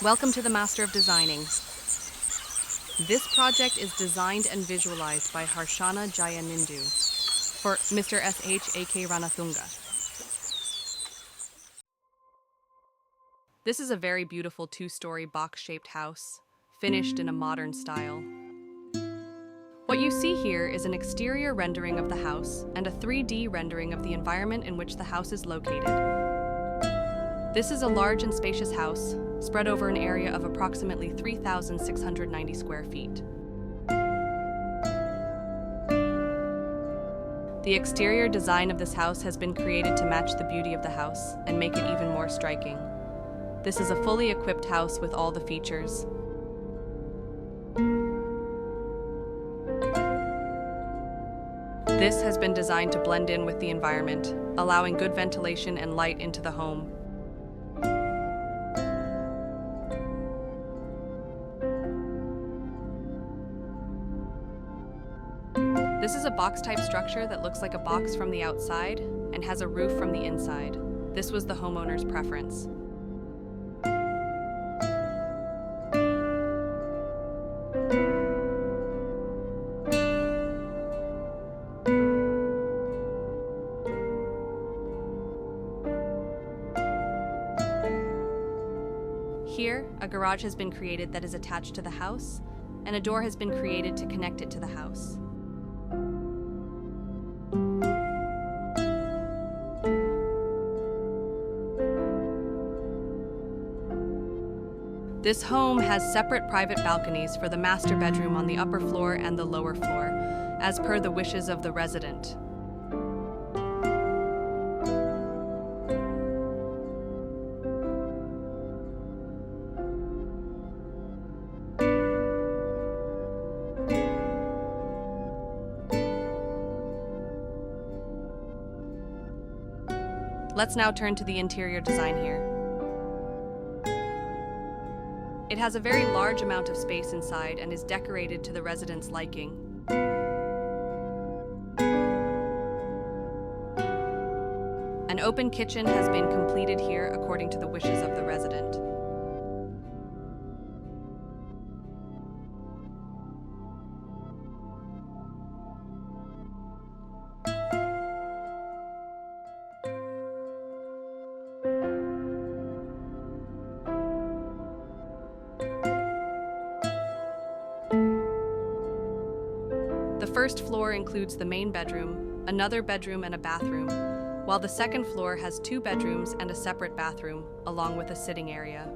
Welcome to the Master of Designing. This project is designed and visualized by Harshana Jayanindu for Mr. S.H.A.K. Ranathunga. This is a very beautiful two-story box-shaped house, finished in a modern style. What you see here is an exterior rendering of the house and a 3D rendering of the environment in which the house is located. This is a large and spacious house, spread over an area of approximately 3,690 square feet. The exterior design of this house has been created to match the beauty of the house and make it even more striking. This is a fully equipped house with all the features. This has been designed to blend in with the environment, allowing good ventilation and light into the home. This is a box-type structure that looks like a box from the outside and has a roof from the inside. This was the homeowner's preference. Here, a garage has been created that is attached to the house, and a door has been created to connect it to the house. This home has separate private balconies for the master bedroom on the upper floor and the lower floor, as per the wishes of the resident. Let's now turn to the interior design here. It has a very large amount of space inside and is decorated to the residents' liking. An open kitchen has been completed here according to the wishes of the resident. The first floor includes the main bedroom, another bedroom and a bathroom, while the second floor has 2 bedrooms and a separate bathroom, along with a sitting area.